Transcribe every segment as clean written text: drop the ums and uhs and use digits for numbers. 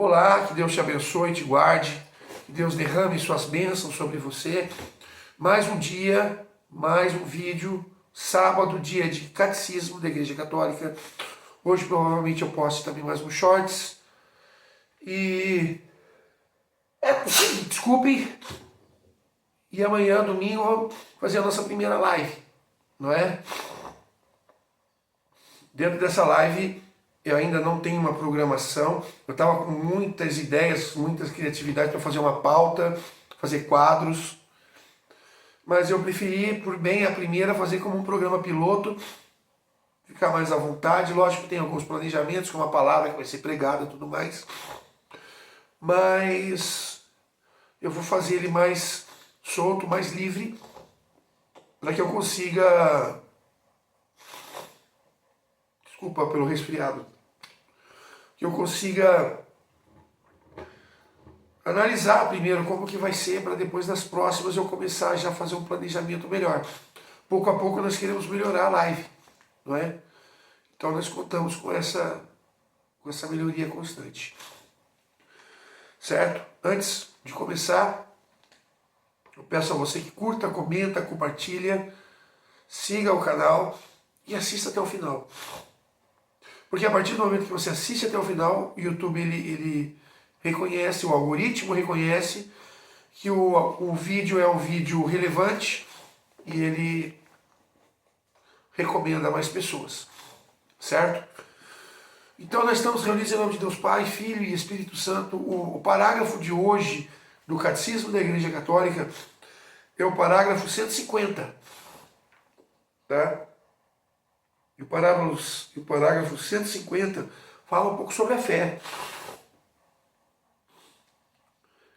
Olá, que Deus te abençoe e te guarde, que Deus derrame suas bênçãos sobre você. Mais um dia, mais um vídeo, sábado, dia de catecismo da Igreja Católica. Hoje provavelmente eu posto também mais um shorts. Desculpem. E amanhã, domingo, vamos fazer a nossa primeira live, não é? Dentro dessa live eu ainda não tenho uma programação. Eu estava com muitas ideias, muitas criatividades para fazer uma pauta, fazer quadros. Mas eu preferi, por bem, a primeira fazer como um programa piloto, ficar mais à vontade. Lógico que tem alguns planejamentos, com uma palavra que vai ser pregada e tudo mais. Mas eu vou fazer ele mais solto, mais livre, para que eu consiga... Desculpa pelo resfriado. Que eu consiga analisar primeiro como que vai ser, para depois nas próximas eu começar já a fazer um planejamento melhor. Pouco a pouco nós queremos melhorar a live, não é? Então nós contamos com essa melhoria constante. Certo? Antes de começar, eu peço a você que curta, comenta, compartilha, siga o canal e assista até o final. Porque a partir do momento que você assiste até o final, o YouTube ele reconhece, o algoritmo reconhece que o vídeo é um vídeo relevante e ele recomenda a mais pessoas, certo? Então nós estamos reunidos em nome de Deus Pai, Filho e Espírito Santo. O parágrafo de hoje do Catecismo da Igreja Católica é o parágrafo 150, tá? E o parágrafo 150 fala um pouco sobre a fé.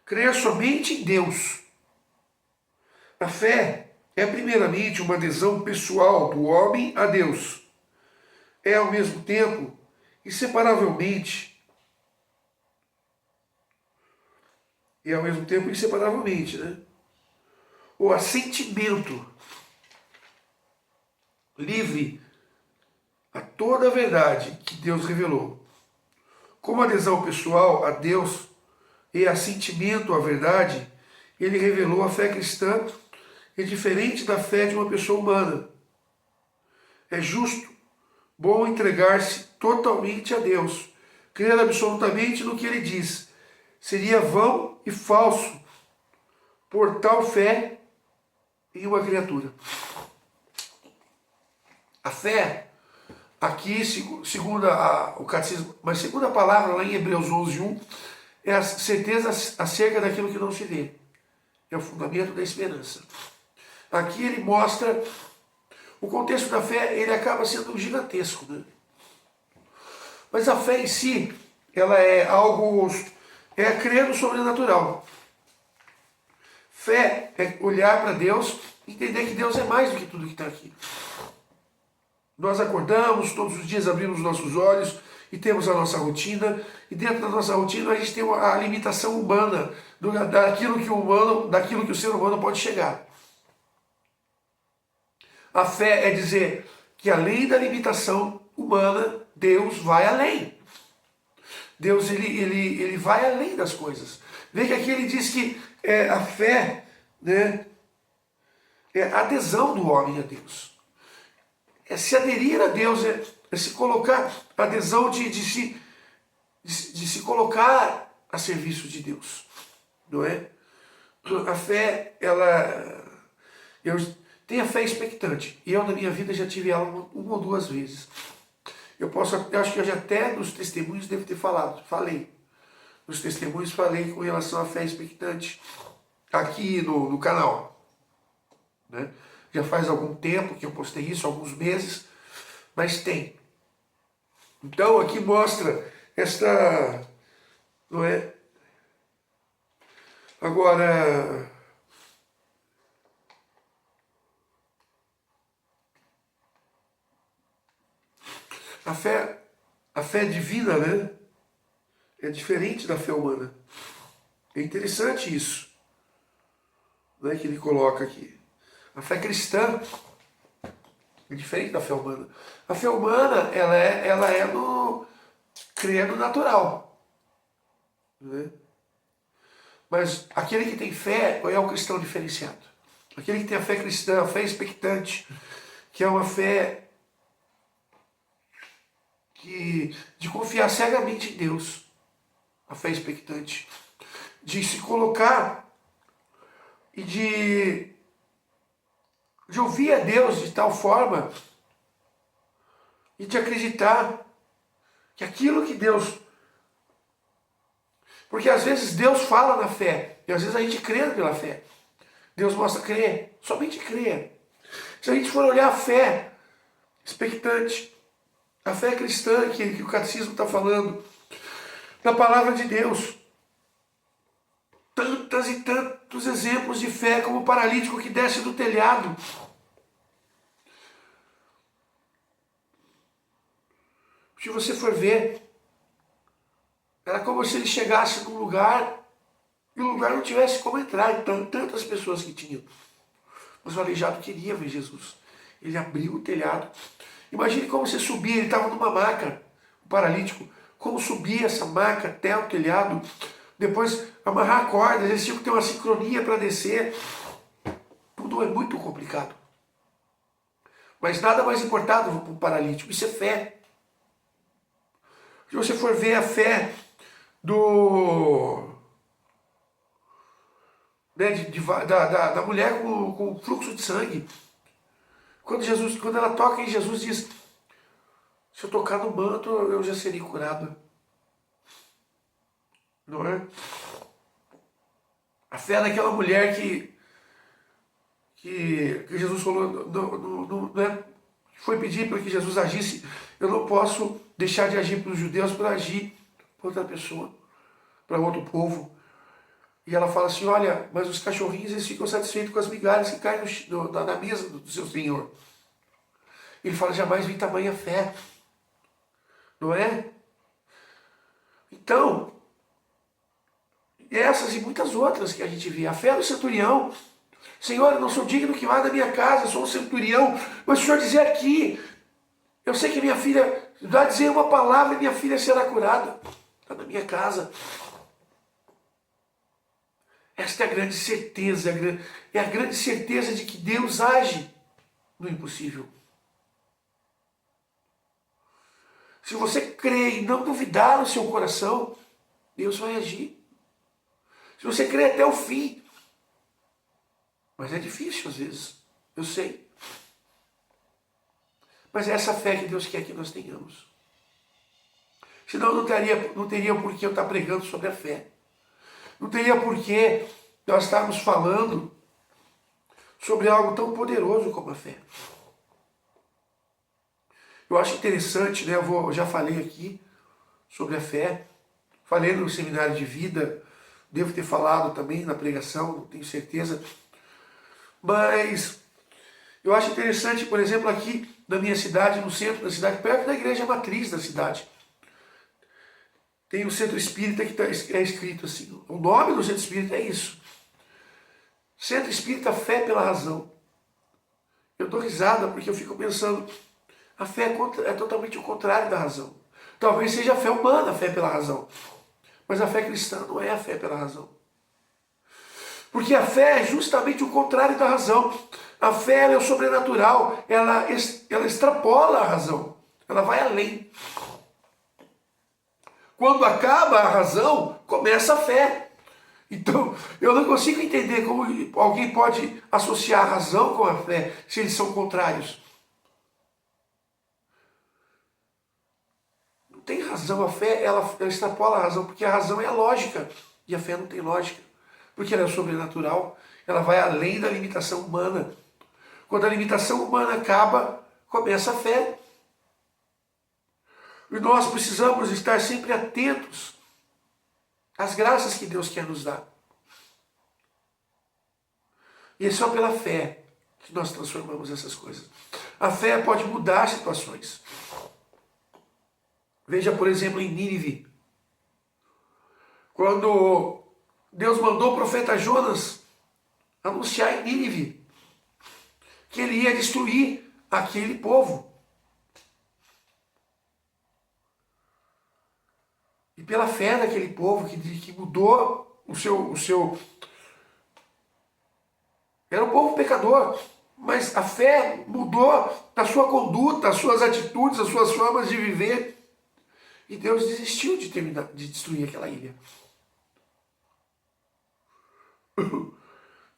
Crer somente em Deus. A fé é primeiramente uma adesão pessoal do homem a Deus. É ao mesmo tempo, inseparavelmente, né? O assentimento livre a toda a verdade que Deus revelou. Como adesão pessoal a Deus e assentimento à verdade, ele revelou a fé cristã é diferente da fé de uma pessoa humana. É justo, bom entregar-se totalmente a Deus, crer absolutamente no que ele diz. Seria vão e falso por tal fé em uma criatura. A fé, aqui, segundo o catecismo, mas segundo a palavra lá em Hebreus 11:1, é a certeza acerca daquilo que não se vê. É o fundamento da esperança. Aqui ele mostra o contexto da fé, ele acaba sendo gigantesco, né? Mas a fé em si, ela é algo, é crer no sobrenatural. Fé é olhar para Deus e entender que Deus é mais do que tudo que está aqui. Nós acordamos, todos os dias abrimos nossos olhos e temos a nossa rotina, e dentro da nossa rotina a gente tem a limitação humana, daquilo que o ser humano pode chegar. A fé é dizer que além da limitação humana, Deus vai além. Deus ele vai além das coisas. Vê que aqui ele diz que a fé, né, é a adesão do homem a Deus. É se aderir a Deus, é se colocar, a adesão de se colocar a serviço de Deus, não é? A fé, eu tenho a fé expectante, e eu na minha vida já tive ela uma ou duas vezes. Eu acho que eu já até nos testemunhos devo ter falei. Nos testemunhos falei com relação à fé expectante, aqui no canal, né? Já faz algum tempo que eu postei isso, alguns meses, mas tem. Então aqui mostra esta, não é? Agora, a fé divina, né? É diferente da fé humana. É interessante isso, né, que ele coloca aqui. A fé cristã é diferente da fé humana. A fé humana, ela é no crer no natural. né? Mas aquele que tem fé é o cristão diferenciado. Aquele que tem a fé cristã, a fé expectante, que é uma fé de confiar cegamente em Deus. A fé expectante. De se colocar e de ouvir a Deus de tal forma e de acreditar que aquilo que Deus... Porque às vezes Deus fala na fé, e às vezes a gente crê pela fé. Deus mostra crer, somente crer. Se a gente for olhar a fé expectante, a fé cristã que o catecismo está falando, na palavra de Deus, tantas e tantos exemplos de fé, como o paralítico que desce do telhado. Se você for ver, era como se ele chegasse num lugar e o lugar não tivesse como entrar. Então, tantas pessoas que tinham. Mas o aleijado queria ver Jesus. Ele abriu o telhado. Imagine como você subia, ele estava numa maca, o paralítico. Como subia essa maca até o telhado. Depois amarrar cordas, eles tinham que ter uma sincronia para descer. Tudo é muito complicado. Mas nada mais importado para o paralítico. Isso é fé. Se você for ver a fé da mulher com fluxo de sangue. Quando ela toca em Jesus, diz: se eu tocar no manto, eu já serei curado. Não é? A fé daquela mulher que Jesus falou, não é? Foi pedir para que Jesus agisse. Eu não posso deixar de agir para os judeus para agir para outra pessoa, para outro povo. E ela fala assim: olha, mas os cachorrinhos eles ficam satisfeitos com as migalhas que caem na mesa do seu Senhor. Ele fala: jamais vi tamanha fé. Não é? Então, essas e muitas outras que a gente vê. A fé do centurião: Senhor, eu não sou digno que vá da minha casa, eu sou um centurião, mas o Senhor dizer aqui, eu sei que minha filha, vai dizer uma palavra e minha filha será curada. Está na minha casa. Esta é a grande certeza, é a grande certeza de que Deus age no impossível. Se você crer e não duvidar no seu coração, Deus vai agir. Se você crer até o fim, mas é difícil às vezes, eu sei. Mas é essa fé que Deus quer que nós tenhamos. Senão não teria por que eu estar pregando sobre a fé. Não teria por que nós estarmos falando sobre algo tão poderoso como a fé. Eu acho interessante, né? Eu já falei aqui sobre a fé. Falei no seminário de vida. Devo ter falado também na pregação, não tenho certeza. Mas eu acho interessante, por exemplo, aqui na minha cidade, no centro da cidade, perto da igreja matriz da cidade. Tem o centro espírita que é escrito assim. O nome do centro espírita é isso. Centro espírita, fé pela razão. Eu dou risada porque eu fico pensando, a fé é totalmente o contrário da razão. Talvez seja a fé humana, a fé pela razão. Mas a fé cristã não é a fé pela razão. Porque a fé é justamente o contrário da razão. A fé é o sobrenatural, ela extrapola a razão. Ela vai além. Quando acaba a razão, começa a fé. Então, eu não consigo entender como alguém pode associar a razão com a fé, se eles são contrários. Não tem razão, a fé ela extrapola a razão, porque a razão é a lógica, e a fé não tem lógica, porque ela é sobrenatural, ela vai além da limitação humana. Quando a limitação humana acaba, começa a fé. E nós precisamos estar sempre atentos às graças que Deus quer nos dar. E é só pela fé que nós transformamos essas coisas. A fé pode mudar situações. Veja, por exemplo, em Nínive. Quando Deus mandou o profeta Jonas anunciar em Nínive que ele ia destruir aquele povo. E pela fé daquele povo que mudou era um povo pecador, mas a fé mudou a sua conduta, as suas atitudes, as suas formas de viver. E Deus desistiu de destruir aquela ilha.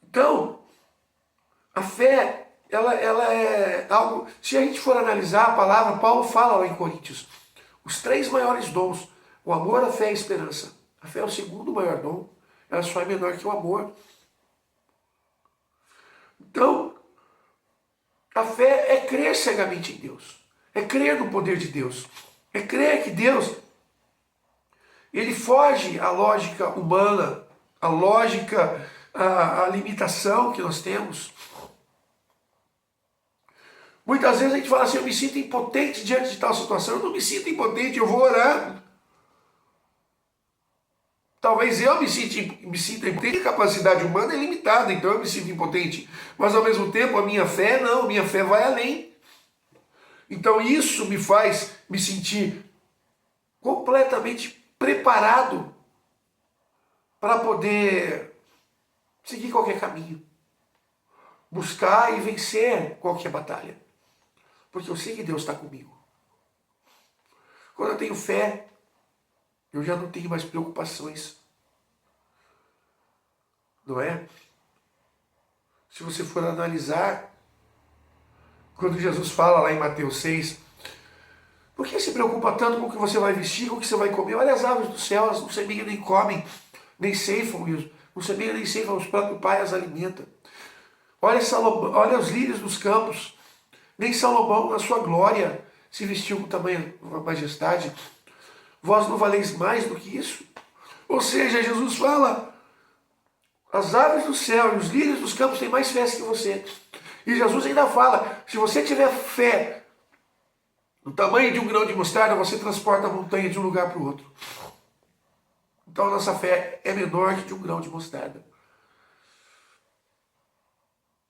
Então, a fé, ela é algo... Se a gente for analisar a palavra, Paulo fala lá em Coríntios, os 3 maiores dons, o amor, a fé e a esperança. A fé é o segundo maior dom, ela só é menor que o amor. Então, a fé é crer cegamente em Deus, é crer no poder de Deus, é crer que Deus, ele foge à lógica humana, à lógica, à limitação que nós temos. Muitas vezes a gente fala assim, eu me sinto impotente diante de tal situação. Eu não me sinto impotente, eu vou orar. Talvez eu me sinta impotente, a capacidade humana é limitada, então eu me sinto impotente. Mas ao mesmo tempo a minha fé não, a minha fé vai além. Então isso me faz me sentir completamente preparado para poder seguir qualquer caminho. Buscar e vencer qualquer batalha. Porque eu sei que Deus está comigo. Quando eu tenho fé, eu já não tenho mais preocupações. Não é? Se você for analisar, quando Jesus fala lá em Mateus 6, por que se preocupa tanto com o que você vai vestir, com o que você vai comer? Olha as aves do céu, elas não semeiam nem comem, nem ceifam, não semeiam nem ceifam, os próprios Pai as alimenta. Olha os lírios dos campos, nem Salomão na sua glória se vestiu com tamanha majestade. Vós não valeis mais do que isso? Ou seja, Jesus fala, as aves do céu e os lírios dos campos têm mais fé que você. E Jesus ainda fala, se você tiver fé no tamanho de um grão de mostarda, você transporta a montanha de um lugar para o outro. Então a nossa fé é menor que de um grão de mostarda.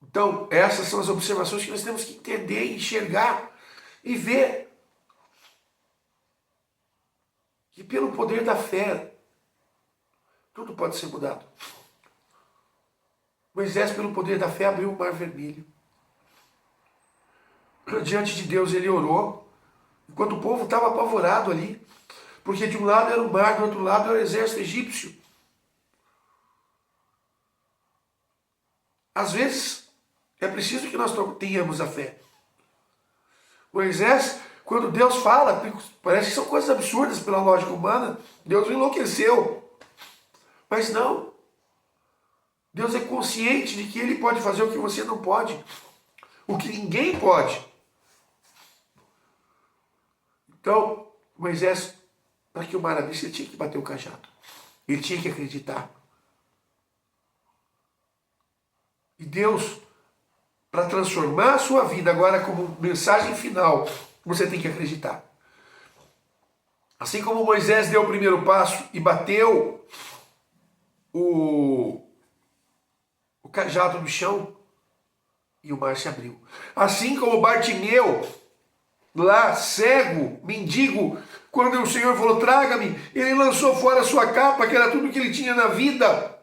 Então essas são as observações que nós temos que entender, enxergar e ver que pelo poder da fé, tudo pode ser mudado. Moisés, pelo poder da fé, abriu o mar vermelho. Diante de Deus ele orou, enquanto o povo estava apavorado ali, porque de um lado era o mar, do outro lado era o exército egípcio. Às vezes, é preciso que nós tenhamos a fé. Moisés, quando Deus fala, parece que são coisas absurdas pela lógica humana, Deus enlouqueceu. Mas não. Deus é consciente de que Ele pode fazer o que você não pode. O que ninguém pode. Então, Moisés, para que o mar abrisse, ele tinha que bater o cajado. Ele tinha que acreditar. E Deus, para transformar a sua vida agora como mensagem final, você tem que acreditar. Assim como Moisés deu o primeiro passo e bateu o cajado no chão, e o mar se abriu. Assim como Bartimeu, lá cego, mendigo, quando o Senhor falou, traga-me, ele lançou fora a sua capa, que era tudo que ele tinha na vida,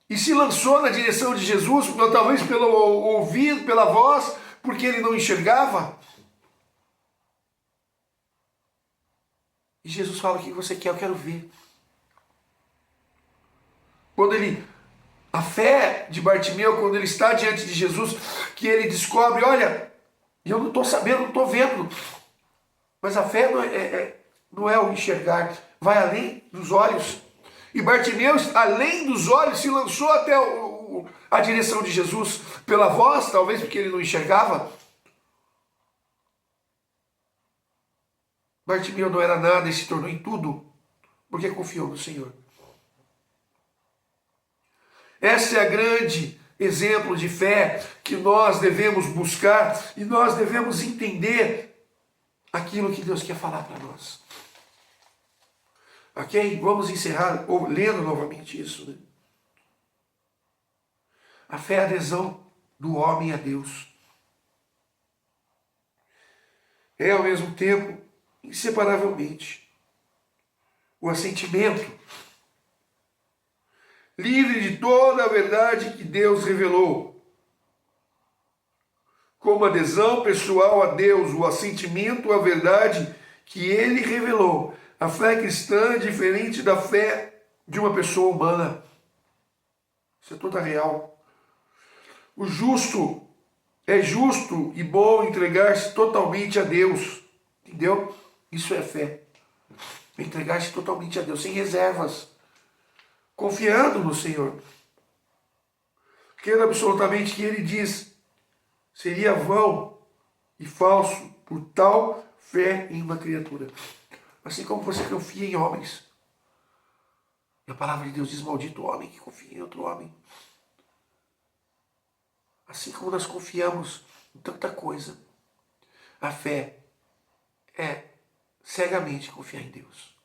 e se lançou na direção de Jesus, talvez pelo ouvido, pela voz, porque ele não enxergava. E Jesus fala, o que você quer? Eu quero ver. A fé de Bartimeu, quando ele está diante de Jesus, que ele descobre, olha, eu não estou sabendo, não estou vendo. Mas a fé não é o enxergar, vai além dos olhos. E Bartimeu, além dos olhos, se lançou até a direção de Jesus, pela voz, talvez porque ele não enxergava. Bartimeu não era nada e se tornou em tudo, porque confiou no Senhor. Esse é a grande exemplo de fé que nós devemos buscar e nós devemos entender aquilo que Deus quer falar para nós. Ok? Vamos encerrar lendo novamente isso. Né? A fé é a adesão do homem a Deus. É ao mesmo tempo, inseparavelmente, o assentimento, livre de toda a verdade que Deus revelou, como adesão pessoal a Deus, o assentimento à verdade que Ele revelou. A fé cristã é diferente da fé de uma pessoa humana. Isso é toda real. O justo é justo e bom entregar-se totalmente a Deus. Entendeu? Isso é fé. Entregar-se totalmente a Deus, sem reservas. Confiando no Senhor. Crendo absolutamente que Ele diz, seria vão e falso por tal fé em uma criatura. Assim como você confia em homens. E a palavra de Deus diz, maldito o homem que confia em outro homem. Assim como nós confiamos em tanta coisa, a fé é cegamente confiar em Deus.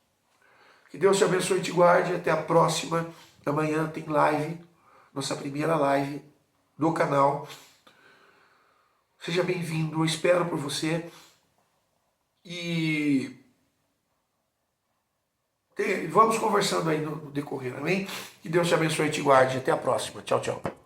Que Deus te abençoe e te guarde. Até a próxima. Amanhã tem live, nossa primeira live do canal. Seja bem-vindo, eu espero por você. E vamos conversando aí no decorrer, amém? Que Deus te abençoe e te guarde. Até a próxima. Tchau, tchau.